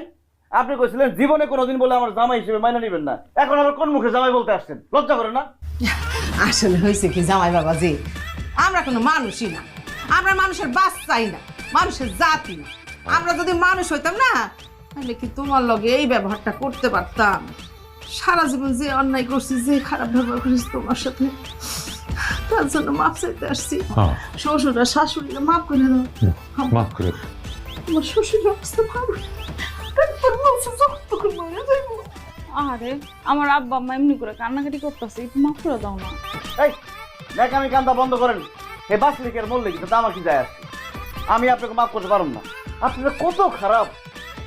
আপনি কইছিলেন জীবনে কোনোদিন বলে আমার জামাই হিসেবে মাইনা নিবেন না। এখন আবার কোন মুখে জামাই বলতে আসছেন? লজ্জা করে না? আসলে হয়েছে কি জামাই বাবাজি, আমরা কোনো মানুষই না, আমরা মানুষের বাচ্চাই না, মানুষের জাতি না। আমরা যদি মানুষ হইতাম না তাহলে কি তোমার লগে এই ব্যবহারটা করতে পারতাম? সারা জীবন যে অন্যায় করছি, যে খারাপ ব্যবহার করেছি তোমার সাথে, তার জন্য মাপ চাইতে আসছি। শ্বশুর আর শাশুড়িকে মাপ করে দাও, মাফ করে দাও। তোমার শ্বশুরের অবস্থা ভালো না। একবার বলছো যখন তখন মরে যাইবো। আরে আমার আব্বা আম্মা এমনি করে কান্নাকাটি করতেছে একটু মাফ করে দাও না এই ন্যাকামি কান্দা বন্ধ করেন। হে বাসলিকের মূল্য কি তা আমার কি যায় আসছে? আমি আপনাকে মাফ করতে পারব না। আপনারা কত খারাপ।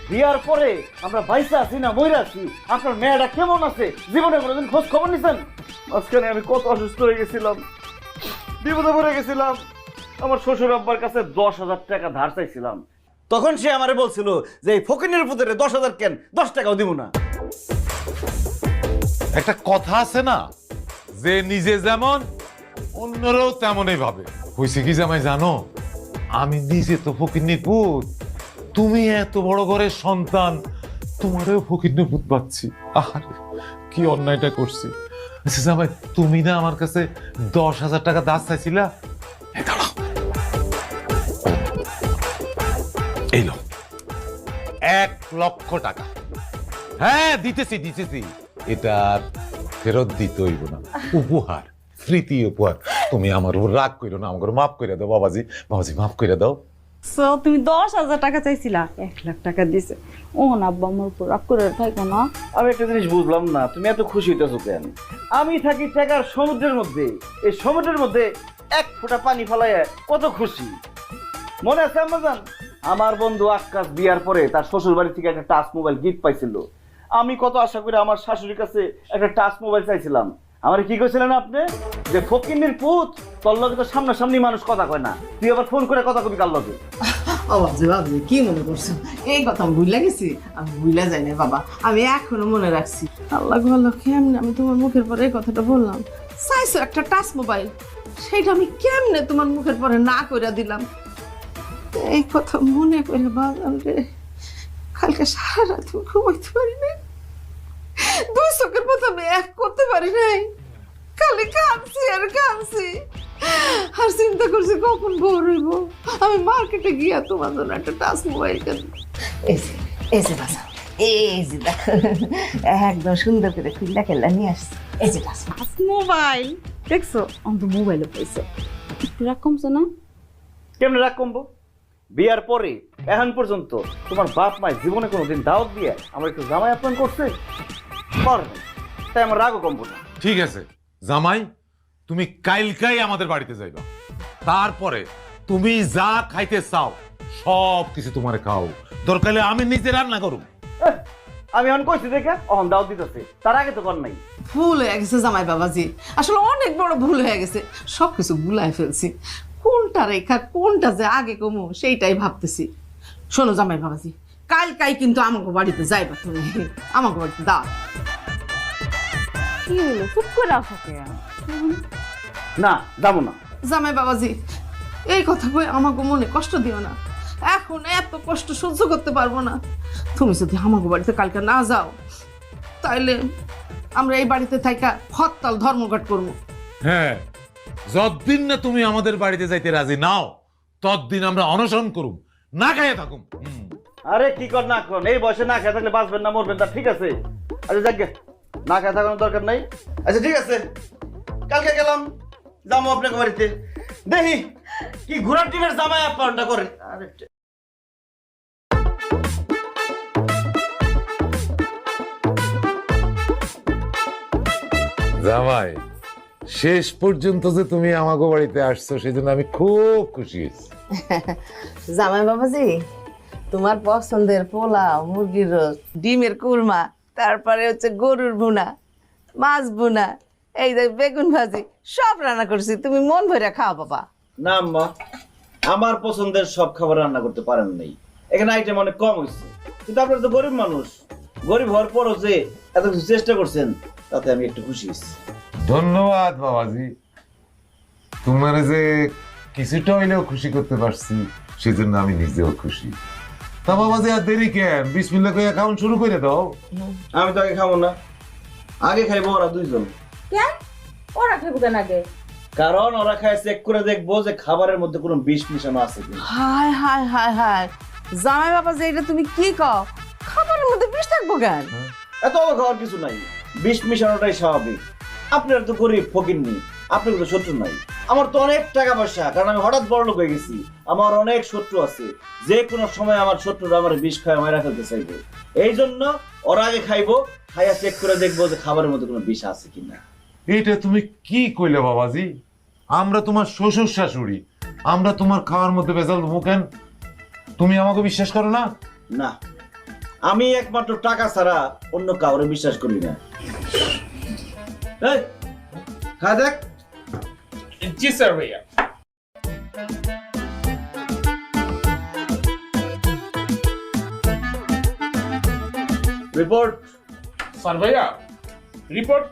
বিয়ার পরে আমরা বাইসা আছি না মইরা আছি। আপনার মেয়েটা কেমন আছে জীবনে কোনোদিন খোঁজ খবর নিছেন? মাঝখানে আমি কত অসুস্থ হয়ে গেছিলাম, বিপদে পড়ে গেছিলাম। আমার শ্বশুর আব্বার কাছে 10,000 টাকা ধার চাইছিলাম, তখন সে আমারে বলছিল যে এই ফকিনের পুত্রে 10,000 কেন, 10 টাকাও দিব না। একটা কথা আছে না, যে নিজে যেমন অন্যরাও তেমনই ভাবে। হয়েছে কি জামাই জানো, আমি নিজে তো ফকিন্নির পুত, তুমি এত বড় ঘরের সন্তান, তোমারও ফকিন্নির পুত পাচ্ছি। আরে কি অন্যায়টা করছি। আচ্ছা জামাই, তুমি না আমার কাছে 10,000 টাকা ধার চাইছিলা? এই দাঁড়াও, এই লো 1 লক্ষ টাকা। হ্যাঁ দিতেছি দিতেছি, এটা আর ফেরত দিতে হইব না, উপহার, স্মৃতি উপহার। তুমি আমার উপর রাগ করো না, আমাকে মাফ করে দাও বাবাজি, বাবাজি মাফ করে দাও। সো তুমি 10,000 টাকা চাইছিলা 1 লাখ টাকা দিছে ও না আব্বা আমার উপর রাগ করে থাকো না। আমি একটা জিনিস বুঝলাম না, তুমি এত খুশি হইতেছো কেন? আমি থাকি টাকার সমুদ্রের মধ্যে, এই সমুদ্রের মধ্যে 1 ফোঁটা পানি ফেলায় কত খুশি। মনে আছে আমাজান, আমার বন্ধু আকাশ বিয়ার পরে তার শ্বশুর বাড়ি থেকে একটা টাচ মোবাইল গিফট পাইছিল। আমি কত আশা করে আমার শাশুড়ির কাছে একটা টাচ মোবাইল চাইছিলাম। আমার কি কইছিলেন আপনি যে ফকিন্নির পুত, তোর লগে তো সামনাসামনি মানুষ কথা কয় না, তুই আবার ফোন করে কথা কবি কার লগে? ও বাবজি বাবজি কি মনে করছো? এই কথা আমি ভুলে গেছি? আমি ভুলে যাই না বাবা, আমি এখনো মনে রাখছি। আল্লাহ গো আল্লাহ, কেমনে আমি তোমার মুখের পরে এই কথাটা বললাম? চাইছো একটা টাচ মোবাইল, সেটা আমি কেমনে তোমার মুখের পরে না করে দিলাম? এই কথা মনে করে বাজান রে, কালকে সারা রাত আমি ঘুমাইতে পারি নাই, 2 চোখের মতো আমি এক করতে পারি নাই, খালি কাঁদছি আর কাঁদছি। আর চিন্তা করছি কখন ভোর হইব, আমি মার্কেটে গিয়া তোমার জন্য একটা টাচ মোবাইল কিনব। এই যে বাসা, এই যে দেখো, একদম সুন্দর করে খুললা খেলা নিয়ে আসছি। এই যে টাচ মোবাইল দেখছো অন্ত মোবাইলে পাইছো একটু রাগ কমছে না? কেমনে রাগ কমবো? বিয়ার পরে এখন পর্যন্ত তোমার বাপ মায় জীবনে কোনোদিন দাওয়াত দিয়ে আমার একটু জামাই আপ্যায়ন করছে? করে নাই। তাই আমার রাগও কমবো না। ঠিক আছে জামাই, তুমি কাইলকাই আমাদের বাড়িতে যাইবা। তারপরে তুমি যা খাইতে চাও সব কিছু তোমারে খাও, দরকার হলে আমি নিজে রান্না করুম। আমি এখন কইছি দেখে অহন দাওয়াত দিতেছে, তার আগে তো কর নাই। ভুল হয়ে গেছে জামাই বাবাজি, আসলে অনেক বড় ভুল হয়ে গেছে, সবকিছু গুলাই ফেলছি। কোনটা রেখা কোনটা যে আগে কমু সেইটাই ভাবতেছি। শোনো জামাই বাবাজি, কাল কিন্তু আমাকে বাড়িতে যাইবা, তুমি আমাকে বাড়িতে দাও। কি হলো চুপ করে আসো কেন? না যাবো না। জামাই বাবাজি, এই কথা কই আমাকে মনে কষ্ট দিও না, এখন এত কষ্ট সহ্য করতে পারবো না। তুমি যদি আমাকে বাড়িতে কালকে না যাও তাইলে আমরা এই বাড়িতে থাকা হরতাল ধর্মঘট করবো। হ্যাঁ, যতদিন না তুমি আমাদের বাড়িতে যাইতে রাজি নাও ততদিন আমরা অনশন করুম, না খাইয়ে থাকুম। আরে কি কর না কর, এই বয়সে না খেয়ে থাকলে বাঁচবেন না মরবেন, তা ঠিক আছে। আচ্ছা যাক গে, না খেয়ে থাকানোর দরকার নাই। আচ্ছা ঠিক আছে, কালকে গেলাম, যাবো আপনাকে বাড়িতে, দেখি কি ঘোড়ার টিমের জামাই আপ্যায়নটা করেন। আরে জামাই, শেষ পর্যন্ত যে তুমি আমাকে বাড়িতে আসছো সেজন্য আমি খুব খুশি হয়েছি। জামাই বাবাজি, তোমার পছন্দের পোলাও, মুরগির রোস্ট, ডিমের কুরমা, তারপরে হচ্ছে গরুর ভুনা, মাছ ভুনা, এই যে বেগুন ভাজি সব রান্না করছি, তুমি মন ভরে খাও বাবা। না আম্মা, আমার পছন্দের সব খাবার রান্না করতে পারেন নাই, এখানে আইটেম অনেক কম হয়েছে। কিন্তু আপনারা তো গরিব মানুষ, গরিব হওয়ার পরও যে এত কিছু চেষ্টা করছেন তাতে আমি একটু খুশি হয়েছি। ধন্যবাদ বাবাজি, তোমার যে কিছুটা হইলেও খুশি করতে পারছি সেজন্য আমি নিজেও খুশি। তা বাবাজি আর দেরি কেন, বিসমিল্লাহ কইয়া খাওন শুরু করে দাও। আমি তো আগে খাবো না, আগে খাইবো ওরা দুইজন। কেন ওরা খাবো কেন আগে? কারণ ওরা খায় চেক করে দেখবো যে খাবারের মধ্যে কোনো বিষ মিশানো আছে কিনা। হায় হায় হায় হায়, জামাই বাবাজি এটা তুমি কি কও? খাবারের মধ্যে বিষ থাকবো কেন? এত অবাক হওয়ার কিছু নাই, বিষ মিশানোটাই স্বাভাবিক। আপনার তো গরিব ফকির নেই, আপনার তো শত্রু নাই। আমার তো অনেক টাকা পয়সা, কারণ আমি হঠাৎ বড় লোক হয়ে গেছি। আমার অনেক শত্রু আছে, যে কোনো সময় আমার শত্রুরা আমার বিষ খায় মারা ফেলতে চাইবে। এই জন্য ওরা আগে খাইবো, খাইয়া চেক করে দেখবো যে খাবারের মধ্যে কোনো বিষ আছে কিনা। এটা তুমি কি কইলে বাবাজি? আমরা তোমার শ্বশুর শাশুড়ি, আমরা তোমার খাওয়ার মধ্যে ভেজাল দেবো কেন? তুমি আমাকে বিশ্বাস করো না? না, আমি একমাত্র টাকা ছাড়া অন্য কাউরে বিশ্বাস করি না। এই, খা দেখ। জি স্যার ভাইয়া। রিপোর্ট। স্যার ভাইয়া, রিপোর্ট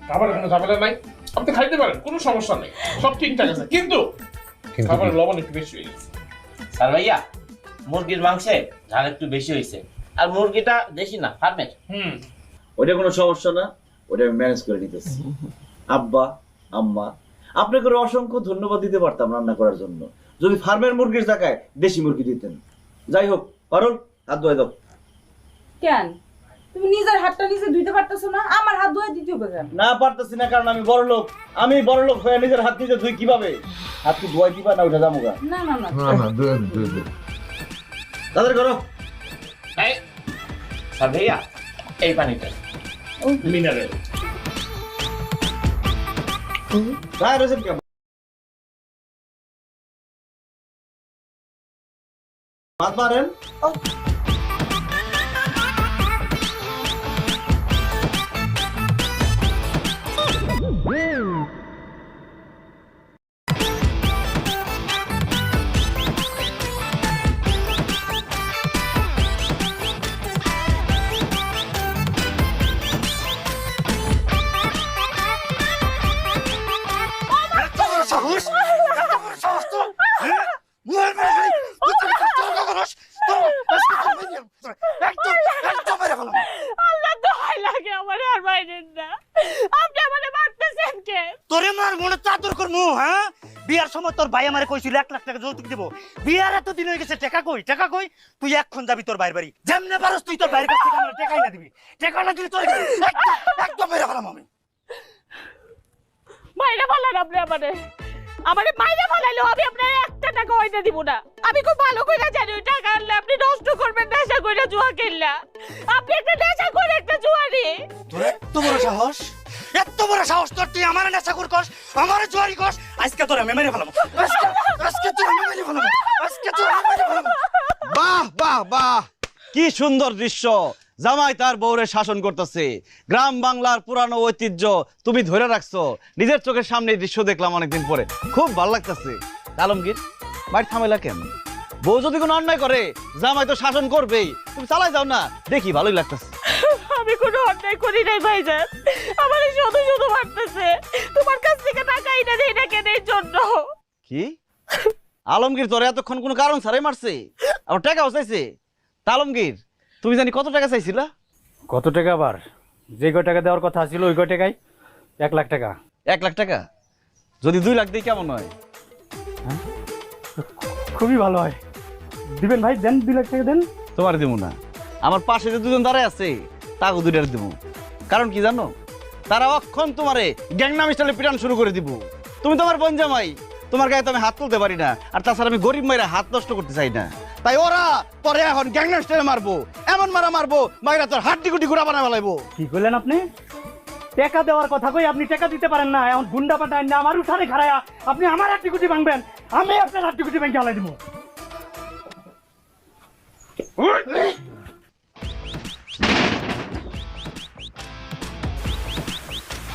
খাবারের কোনো ঝামেলা নাই, আপনি খাইতে পারেন, কোনো সমস্যা নেই, সব ঠিকঠাক আছে। কিন্তু খাবারের লবণ একটু বেশি হয়ে গেছে। স্যার ভাইয়া, মুরগির মাংসে ঝাল একটু বেশি হয়েছে, আর মুরগিটা দেশি না, ফার্মের। ওটা কোনো সমস্যা না, ওটা আমি ম্যানেজ করে নিতেছি। আব্বা, আম্মা, আপনাকে অসংখ্য ধন্যবাদ দিতে পারতাম রান্না করার জন্য, যদি ফার্মের মুরগির জায়গায় দেশি মুরগি দিতেন। যাই হোক, পারুল হাত ধোয়া দাও। কেন তুমি নিজের হাতটা নিজে ধুইতে পারতেছো না? আমার হাত ধুয়ে দিতে হবে কেন? না পারতেছি না, কারণ আমি বড় লোক। আমি বড় লোক হয়ে নিজের হাত নিজে ধুই কিভাবে? হাত কি ধোয়াই দিবা না উঠে যাবো গা? না না না, না না, দে। তাদের করো। এই, স্যার ভাইয়া, এই পানিটা মিনারেল। গায়ে রয়েছেন কেমন? হাত মারেন। আল্লাহ দোহাই লাগে আমার আর বাইরের না, আপনি আমারে মারতেছেন কে? তোরে মার মনে চাদর করমু। হ্যাঁ, বিয়ার সময় তোর ভাই আমারে কইছিল 1 লাখ টাকা যৌতুক দিব। বিয়ার এত দিন হয়ে গেছে, টাকা কই? তুই এখন যাবি তোর ভাইয়ের বাড়ি, যেমনে পারস তুই তোর ভাইয়ের কাছ থেকে আমার টাকাই না দিবি। টাকা না দিলে তোর একদম মেরে ফেলাম আমি। বাইরে বলেন আপনি আমারে, আমারে মাইরে ফেলাইলেও আমি আপনার একটা টাকা হইতে দিব না। আমি খুব ভালো করে জানি ওই টাকা আনলে আপনি নষ্ট করবেন নেশা করে জুয়া খেললা। আপনি একটা নেশা করে একটা জুয়ারি। তোর এত বড় সাহস, এত বড় সাহস তোর, তুই আমার নেশাখোর কস, আমার জুয়ারি কস। আজকে তোর আমি মেরে ফেলাবো, আজকে তোর আমি মেরে ফেলাবো, আজকে তোর আমি মেরে ফেলাবো। বাহ বাহ বাহ, কি সুন্দর দৃশ্য। জামাই তার বউরে শাসন করতেছে। গ্রাম বাংলার পুরানো ঐতিহ্য তুমি ধরে রাখছো। নিজের চোখের সামনে এই দৃশ্য দেখলাম অনেকদিন পরে, খুব ভালো লাগতেছে। আলমগীর, বাড়ি থামাইলা কেন? বউ যদি কোনো অন্যায় করে জামাই তো শাসন করবেই, তুমি চালাই যাও না, দেখি ভালোই লাগতেছে। আমি কোনো অন্যায় করি নাই ভাইজান, আমার শুধু শুধু মারতেছে। তোমার কাছ থেকে টাকা এনে দেই না কেন এই জন্য? কি আলমগীর তোরে এতক্ষণ কোনো কারণ ছাড়াই মারছে, আবার টাকাও চাইছে? তা আলমগীর, তুমি জানি কত টাকা চাইছিলা? কত টাকা? আবার যে কয় টাকা দেওয়ার কথা ছিল ওই কয় টাকাই 1 লাখ টাকা। 1 লাখ টাকা? যদি 2 লাখ দিই কেমন হয়? খুবই ভালো হয়, দিবেন ভাই, দেন 2 লাখ টাকা দেন। তোমার দিব না, আমার পাশে যে দুজন দাঁড়ায় আছে তাকে 2 টাকা দিব। কারণ কি জানো? তারা অক্ষণ তোমারে গ্যাংনাম স্টাইলে পিটান শুরু করে দিব। তুমি তোমার বোন জামাই, তোমার গায়ে তো আমি হাত তুলতে পারি না, আর তাছাড়া আমি গরিব মাইরা হাত নষ্ট করতে চাই না। তাই ওরা পরে এখন গ্যাংনাম স্টাইলে মারবো, এমন মারা মারবো মাইরা তোর হাড্ডি গুটি গুড়া বানায় ফেলাইবো। কি করলেন আপনি? টাকা দেওয়ার কথা কই আপনি টাকা দিতে পারেন না, এখন গুন্ডা পাঠায় না আমার উঠানে খাড়ায়া আপনি আমার হাড্ডি গুটি ভাঙবেন, আমি আপনার হাড্ডি গুটি ভেঙে ফেলাই দিব।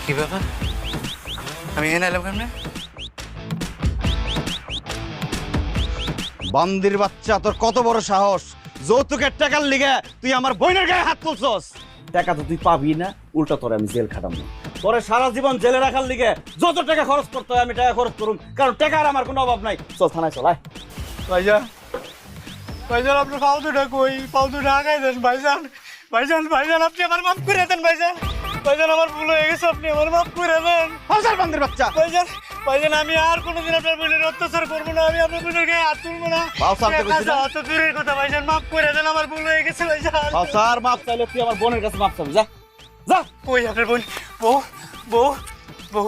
কি ব্যাপার, আমি এনে এলাম কেমনে? বান্দির বাচ্চা, তোর কত বড় সাহস! যৌতুকের টাকার লিগে তুই আমার বোনের গায়ে হাত তুলছস। টাকা তো তুই পাবি না, উল্টা তোরে আমি জেল খাটাবো। তোরে সারা জীবন জেলে রাখার লিগে যত টাকা খরচ করতে হয় আমি টাকা খরচ করুম, কারণ টাকার আমার কোনো অভাব নাই। চল থানায় চল। ভাইজান, ভাইজান আপনার পাও দুটা কই, পাও দুটা আগাই দেন ভাইজান। ভাইজান, ভাইজান আপনি আমার মাফ করে দেন ভাইজান। ভাইজান আমার ভুল হয়ে গেছে, আপনি আমার মাফ করে দেন। হাজার বান্দির বাচ্চা! ভাইজান, ভাইজান আমি আর কোনোদিন আপনার বোনের অত্যাচার করবো না, আমি আপনার বোনের গায়ে হাত তুলবো না। পাও সারতে কইছি না? অত দূরের কথা ভাইজান, মাফ করে দেন, আমার ভুল হয়ে গেছে ভাইজান। স্যার মাপ চাইলে তুই আমার বোনের কাছে মাপ চাবি, যা যা। ওই আপনার বোন, বউ বউ বউ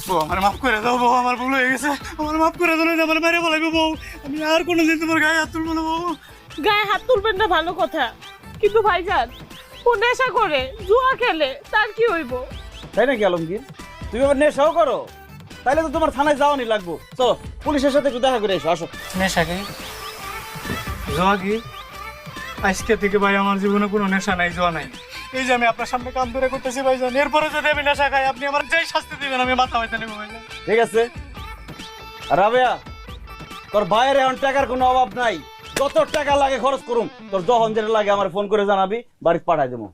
বউ আমার মাফ করে দাও, বউ আমার ভুল হয়ে গেছে, আমার মাফ করে দাও, আমার মেরে বলাইবো বউ, আমি আর কোনোদিন তোমার গায়ে হাত তুলবো না বউ। গায়ে হাত তুলবেন না ভালো কথা, কিন্তু ভাইজান ও নেশা করে জুয়া খেলে, তার কি হইব? তাই নাকি আলমগীর? তুমি আবার নেশাও করো? তাইলে তো তোমার থানায় যাওয়ানি লাগবো। চলো পুলিশের সাথে একটু দেখা করে এসো, আসো। নেশা কি? জোয়া কি? আজকে থেকে ভাই আমার জীবনে কোনো নেশা নাই, জোয়া নাই। এই যে আমি আপনার সামনে কাম ধরে করতেছি ভাইজান, এরপরে যদি আমি নেশা খাই আপনি আমার যেই শাস্তি দিবেন আমি মাথা হইতে নেবো ভাইজান। ঠিক আছে। আর রাবেয়া, তোর ভাইয়ের এখন টাকার কোনো অভাব নাই, যত টাকা লাগে খরচ করুম, তোর যখন যেটা লাগে আমার ফোন করে জানাবি, বাড়িতে পাঠাই দেবো।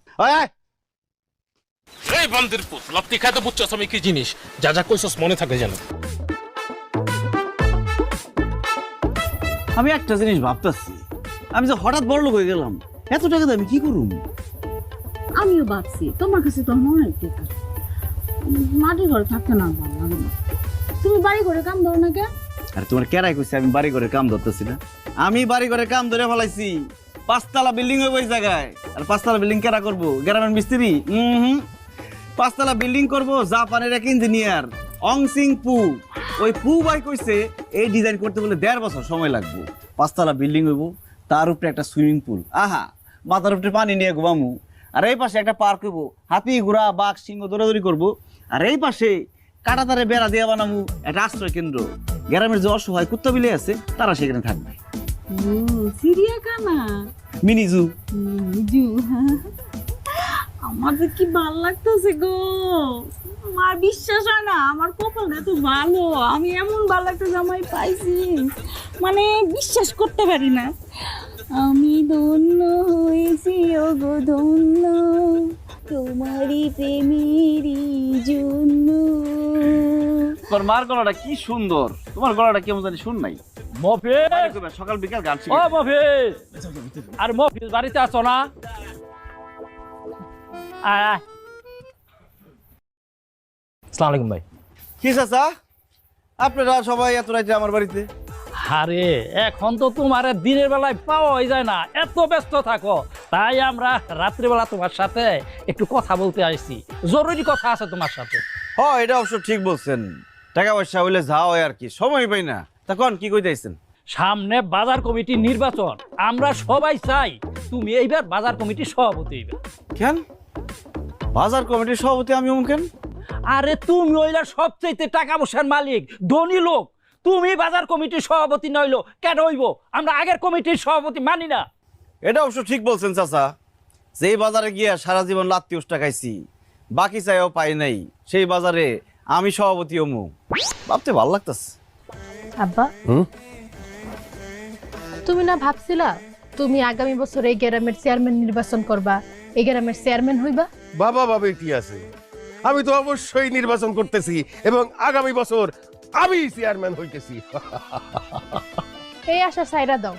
এই বান্দির পুত, লাত্তি খাইতে বুঝছস আমি কি জিনিস, যা যা কইছস মনে থাকে যেন। আমি একটা জিনিস ভাবতেছি, আমি যে হঠাৎ বড় লোক হয়ে গেলাম, এত টাকা দিয়ে আমি কি করুম? আমিও ভাবছি তোমার কাছে তো অনেক টাকা, মাটির ঘরে থাকতে না ভালো লাগে না। তুমি বাড়ি ঘরে কাম ধরো না কেন? আর তোমার কেরাই কইছে আমি বাড়ি ঘরে কাম ধরতেছি না? আমি বাড়ি ঘরে কাম ধরে ফেলাইছি, 5 তলা বিল্ডিং হইব এই জায়গায়। আর 5 তলা বিল্ডিং কেরা করবো? গ্রামের মিস্ত্রি? 5 তলা বিল্ডিং করবো জাপানের এক ইঞ্জিনিয়ার অং সিং পু। ওই পু ভাই কইছে এই ডিজাইন করতে বলে 1.5 বছর সময় লাগবে। 5 তলা বিল্ডিং হইব, তার উপরে একটা সুইমিং পুল, আহা মাথার উপরে পানি নিয়ে ঘুমামু। আর এই পাশে একটা পার্ক হইব, হাতি ঘোড়া বাঘ সিংহ দৌড়াদৌড়ি করবো। আর এই পাশে কাটাতারে বেড়া দিয়ে বানামু একটা আশ্রয় কেন্দ্র। গ্রামের যে অসহায় কুত্তা বিলে আছে তারা সেখানে থাকবে। চিড়িয়াখানা, মিনি জু। আমার যে কি ভালো লাগতেছে গো, আমার বিশ্বাস হয় না আমার কপালটা এত ভালো, আমি এমন ভালো একটা জামাই পাইছি, মানে বিশ্বাস করতে পারি না। আমি ধন্য হয়েছি ও গো ধন্য, তোমারই প্রেমেরই জন্য। তোর মার গলাটা কি সুন্দর, তোমার গলাটা কেমন জানি শুন নাই। মফিজ, সকাল বিকাল গান ও শিখে। মফিজ, আর মফিজ বাড়িতে আছো না? আয় আয়। আসসালামু আলাইকুম ভাই। কি চাচা, আপনারা সবাই এত রাইতে আমার বাড়িতে? আরে এখন তো তোমার দিনের বেলায় পাওয়াই যায় না, এত ব্যস্ত থাকো, তাই আমরা রাত্রিবেলা তোমার সাথে একটু কথা বলতে আসছি, জরুরি কথা আছে তোমার সাথে। হ্যাঁ এটা অবশ্য ঠিক বলছেন, টাকা পয়সা হইলে যা হয় আর কি, সময় পাই না। তা কোন কি কইতাইছেন? সামনে বাজার কমিটির নির্বাচন, আমরা সবাই চাই তুমি এইবার বাজার কমিটির সভাপতি হইবে। কেন বাজার কমিটির সভাপতি আমি কেন? আরে তুমি হইলা সবচেয়ে টাকা পয়সার মালিক, ধনী লোক, তুমি বাজার কমিটির সভাপতি নইলো কেন হইব? আমরা আগের কমিটির সভাপতি মানি না। এটা অবশ্য ঠিক বলছেন চাচা, যেই বাজারে গিয়া সারা জীবন লাত্তি উষ্টা খাইছি, বাকি চাইও পাই নাই, সেই বাজারে আমি সভাপতি হমু, ভাবতে ভাল লাগতেছে। আব্বা, তুমি না ভাবছিলা তুমি আগামী বছর এই গ্রামের চেয়ারম্যান নির্বাচন করবা, এই গ্রামের চেয়ারম্যান হইবা? বাবা বাবা কি আছে, আমি তো অবশ্যই নির্বাচন করতেছি এবং আগামী বছর আমি চেয়ারম্যান হইতেছি। এই আশা সাইরা দাও,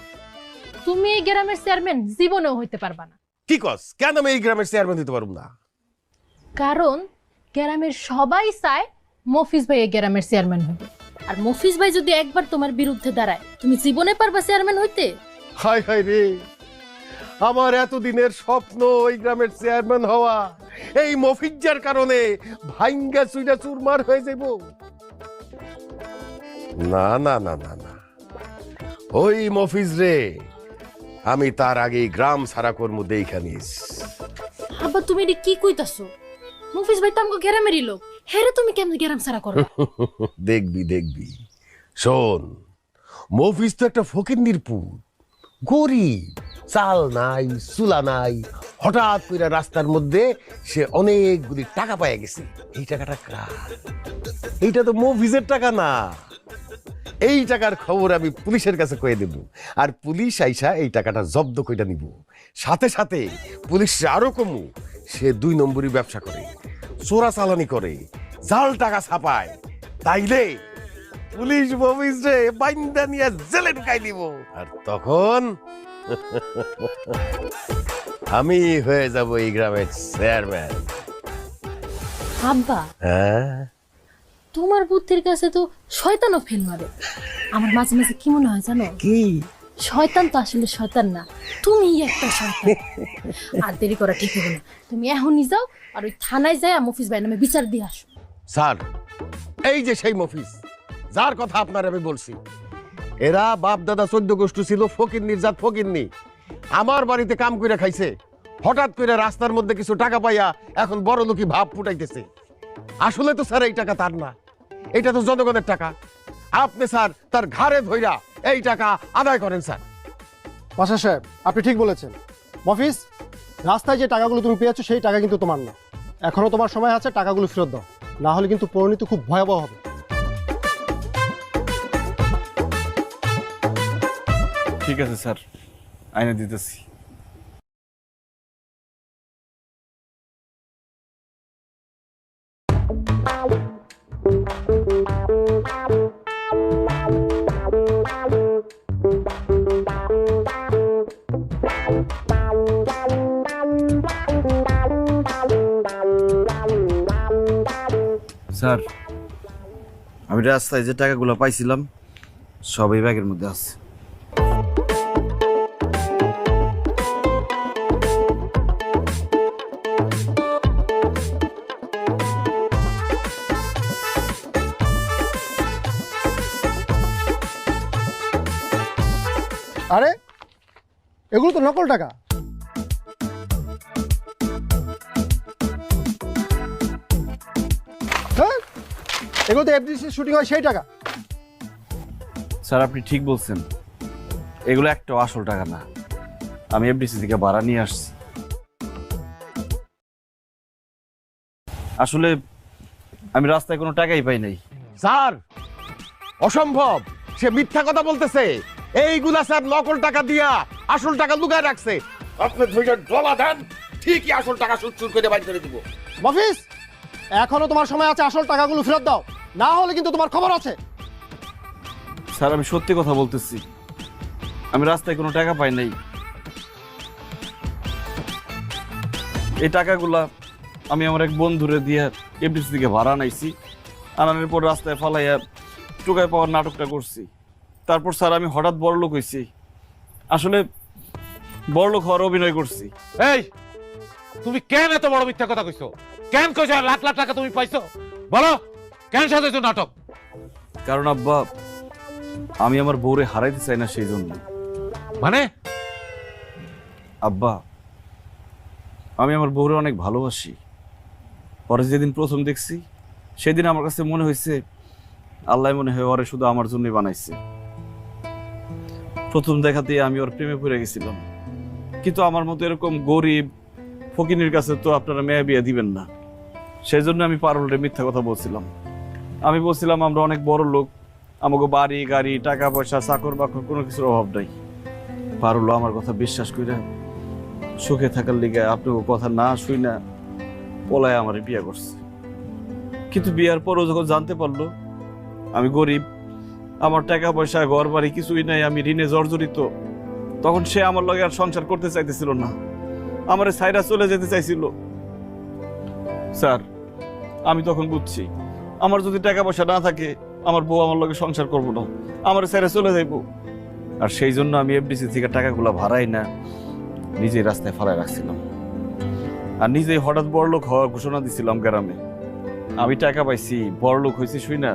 তুমি এই গ্রামের চেয়ারম্যান জীবনেও হইতে পারবা না। কি কস, কেন আমি এই গ্রামের চেয়ারম্যান হইতে পারবো না? কারণ গ্রামের সবাই চায় মফিজ ভাই এই গ্রামের চেয়ারম্যান হবে, আর মফিজ ভাই যদি একবার তোমার বিরুদ্ধে দাঁড়ায়, তুমি জীবনে পারবা চেয়ারম্যান হইতে? হায় হায় রে, আমার এতদিনের স্বপ্ন ওই গ্রামের চেয়ারম্যান হওয়া এই মফিজ্জার কারণে ভাঙ্গা চুইটা চুরমার হয়ে যাব। না না না না না, ওই মফিজ রে আমি তার আগে গ্রাম সারা কর্ম দেখা নিস। আব্বা, তুমি এটা কি কইতাছো? মফিজ ভাই তো আমগো গ্রামেরই লোক, হেরে তুমি কেমন গ্রাম সারা করবা? দেখবি দেখবি, শোন, মফিজ তো একটা ফকিন্নির পুত, গরিব, চাল নাই চুলা নাই, হঠাৎ করে রাস্তার মধ্যে সে অনেকগুলি টাকা পাইয়া গেছে। এই টাকাটা কার? এইটা তো মফিজের টাকা না। এই টাকার খবর আমি পুলিশের কাছে কয়ে দেব, আর পুলিশ আইসা এই টাকাটা জব্দ কইরা নিব। সাথে সাথে পুলিশ আরো কমু, সে 2 নম্বরই ব্যবসা করে, চোরা চালানি করে, জাল টাকা ছাপায়। তাইলে পুলিশ মফিজ রে বাইন্দা নিয়ে জেলে ঢুকাই দিব, আর তখন আমি হয়ে যাব এই গ্রামের চেয়ারম্যান। আব্বা, হ্যাঁ, তোমার বুদ্ধির কাছে তো শয়তানও ফেল মারে। আমার মাঝে মাঝে কি মনে হয় জানো? কি? শয়তান তো আসলে শয়তান না, তুমি একটা শয়তান। আর দেরি করা ঠিক হবে না, তুমি এখনই যাও আর ওই থানায় যায় মফিজ ভাই নামে বিচার দিয়ে আসো। স্যার, এই যে সেই মফিজ যার কথা আপনার আমি বলছি, এরা বাপ দাদা 14 গোষ্ঠী ছিল ফকিন্নির জাত ফকিন্নি। আমার বাড়িতে কাম করে খাইছে, হঠাৎ করে রাস্তার মধ্যে কিছু টাকা পাইয়া এখন বড় লোকই ভাব ফুটাইতেছে। আসলে তো স্যার এই টাকা তার না, এটা তো জনগণের টাকা। আপনি স্যার তার ঘাড়ে ধইরা এই টাকা আদায় করেন স্যার। বাসা সাহেব, আপনি ঠিক বলেছেন। মফিজ, রাস্তায় যে টাকাগুলো তুমি পেয়েছো সেই টাকা কিন্তু তোমার না, এখনো তোমার সময় আছে, টাকাগুলো ফেরত দাও, না হলে কিন্তু পরিণতি খুব ভয়াবহ হবে। ঠিক আছে স্যার, আইনে দিতেছি। স্যার, আমি রাস্তায় যে টাকাগুলো পাইছিলাম সব এই ব্যাগের মধ্যে আছে। আরে এগুলো তো নকল টাকা। হ্যাঁ, এগুলো তো এফডিসি শুটিং হয় সেই টাকা। স্যার, আপনি ঠিক বলছেন, এগুলো একটা আসল টাকা না, আমি এফডিসি থেকে ভাড়া নিয়ে আসছি। আসলে আমি রাস্তায় কোনো টাকাই পাই নাই। স্যার, অসম্ভব, সে মিথ্যা কথা বলতেছে। এইগুলা স্যার নকল টাকা দিয়া আসল টাকা লুকায় রাখছে। আপনি ধৈর্য ডলা দেন, ঠিকই আসল টাকা সুদ করে বাইর করে দিব। মফিজ, এখনো তোমার সময় আছে, আসল টাকাগুলো ফেরত দাও, না হলে কিন্তু তোমার খবর আছে। স্যার, আমি সত্যি কথা বলতেছি, আমি রাস্তায় কোনো টাকা পাই নাই। এই টাকাগুলা আমি আমার এক বন্ধুরে দিয়ে এফডিসি থেকে ভাড়া নাইছি, আনানোর পর রাস্তায় ফালাইয়া টুকায় পাওয়ার নাটকটা করছি। তারপর স্যার আমি হঠাৎ বড়লোক হয়েছি, আসলে বড়লোক হওয়ার অভিনয় করছি। এই, তুমি কেন এত বড় মিথ্যা কথা কইছো? কেন কইছো লাখ লাখ টাকা তুমি পাইছো? বলো, কেন সাজাইছো নাটক? কারণ আব্বা আমি আমার বউরে হারাইতে চাই না, সেই জন্য। মানে? আব্বা আমি আমার বউরে অনেক ভালোবাসি। পরে যেদিন প্রথম দেখছি সেদিন আমার কাছে মনে হয়েছে আল্লাহ মনে হয় ওরে শুধু আমার জন্যই বানাইছে। প্রথম দেখাতেই আমি ওর প্রেমে পড়ে গেছিলাম। কিন্তু আমার মতো এরকম গরিব ফকিনের কাছে তো আপনারা মেয়ে বিয়ে দিবেন না। সেই জন্য আমি পারুলরে মিথ্যা কথা বলছিলাম। আমি বলছিলাম আমরা অনেক বড় লোক, আমাকে বাড়ি গাড়ি টাকা পয়সা চাকর বাকর কোনো কিছুর অভাব নাই। পারুল আমার কথা বিশ্বাস করে সুখে থাকার লিগে আপনার কথা না শুই না পলায় আমার বিয়ে করছে। কিন্তু বিয়ার পরও যখন জানতে পারলো আমি গরিব, আমার টাকা পয়সা ঘর বাড়ি কিছুই নাই, আমি ঋণে জর্জরিত, তখন সে আমার লগে আর সংসার করতে চাইতেছিল না, আমার সাইরা চলে যেতে চাইছিল। স্যার আমি তখন বুঝছি আমার যদি টাকা পয়সা না থাকে আমার বউ আমার লগে সংসার করবো না, আমার সাইরা চলে যাইব। আর সেই জন্য আমি এফডিসি থেকে টাকাগুলো ভাড়াই না নিজেই রাস্তায় ফালায় রাখছিলাম। আর নিজেই হঠাৎ বড়লোক হওয়ার ঘোষণা দিছিলাম গ্রামে। আমি টাকা পাইছি, বড়লোক হয়েছি শুই না,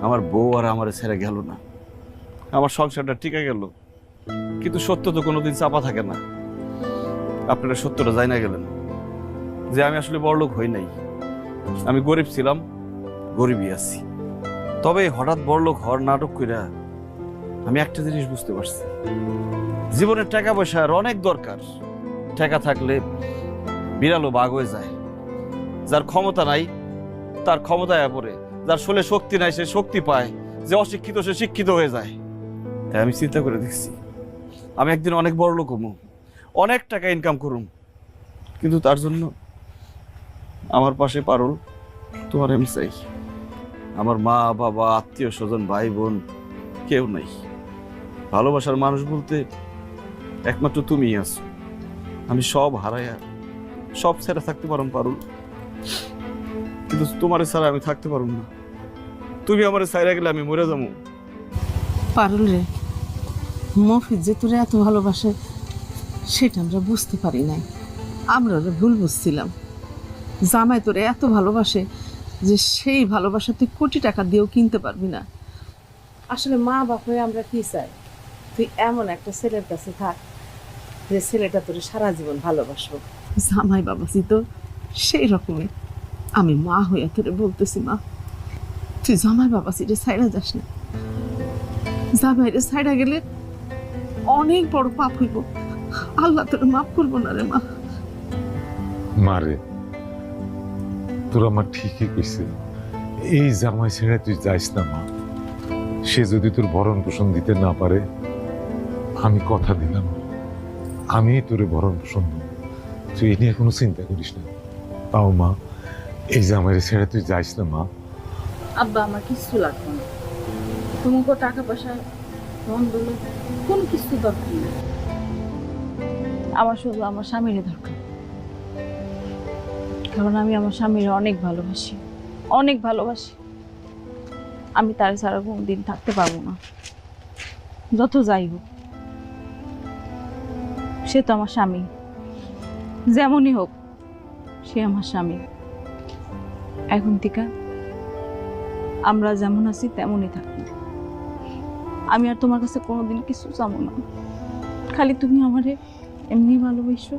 আমার বউ আর আমার ছেড়ে গেল না, আমার সংসারটা টিকে গেল। কিন্তু সত্য তো কোনোদিন চাপা থাকে না। আপনারা সত্যটা জানা না গেলেন যে আমি আসলে বড়লোক হই নাই, আমি গরিব ছিলাম, গরিবই আছি। তবে হঠাৎ বড়লোক হওয়ার নাটক কইরা আমি একটা জিনিস বুঝতে পারছি, জীবনের টাকা পয়সার অনেক দরকার। টাকা থাকলে বিড়ালও বাঘ হয়ে যায়। যার ক্ষমতা নাই তার ক্ষমতায় পড়ে, যার শরীরে শক্তি নাই সে শক্তি পায়, যে অশিক্ষিত সে শিক্ষিত হয়ে যায়। তাই আমি চিন্তা করে দেখছি আমি একদিন অনেক বড় লোক হবো, অনেক টাকা ইনকাম করুম, কিন্তু তার জন্য আমার পাশে পারুল তোমার আমি চাই। আমার মা বাবা আত্মীয় স্বজন ভাই বোন কেউ নাই। ভালোবাসার মানুষ বলতে একমাত্র তুমিই আছো। আমি সব হারাইয়া সব ছেড়ে থাকতে পারুম পারুল, কিন্তু তোমার ছাড়া আমি থাকতে পারুম না। তুমি আমার ছাইরা গেলে আমি মরে যাবো। পারুল রে, মফিজ যে তোরে এত ভালোবাসে সেটা আমরা বুঝতে পারি নাই। আমরা ওরা ভুল বুঝছিলাম। জামাই তোরে এত ভালোবাসে যে সেই ভালোবাসা তুই কোটি টাকা দিয়েও কিনতে পারবি না। আসলে মা বাপ হয়ে আমরা কি চাই, তুই এমন একটা ছেলের কাছে থাক যে ছেলেটা তোরে সারা জীবন ভালোবাসবো। জামাই বাবাজি তো সেই রকমই। আমি মা হইয়া তোরে বলতেছি, মা তুই জামাই বাবাজিরে ছাইড়া যাস না। জামাইরে ছাইড়া গেলে অনেক বড় পাপ হইব, আল্লাহ তোরে মাফ করবো না রে মা। মারে তোর আমার ঠিকই কইছে, এই জামাই ছেড়ে তুই যাইস না মা। সে যদি তোর ভরণ পোষণ দিতে না পারে, আমি কথা দিলাম আমি তোরে ভরণ পোষণ দেব, তুই এ নিয়ে কোনো চিন্তা করিস না। তাও মা এই জামাই ছেড়ে তুই যাইস না মা। আব্বা আমার কিছু লাগবে না, তোমাকে টাকা পয়সা ধন দৌলত কোনো কিছু দরকার নেই। আমার শুধু আমার স্বামীর দরকার, কারণ আমি আমার স্বামীর অনেক ভালোবাসি, অনেক ভালোবাসি। আমি তার ছাড়া কোনোদিন থাকতে পারবো না, যত যাই হোক। সে তো আমার স্বামী, যেমনই হোক সে আমার স্বামী। এখন থেকে আমরা যেমন আছি তেমনই থাকি। আমি আর তোমার কাছে কোনোদিন কিছু চাবো না, খালি তুমি আমারে এমনি ভালোবাসো।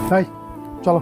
তাই চলো।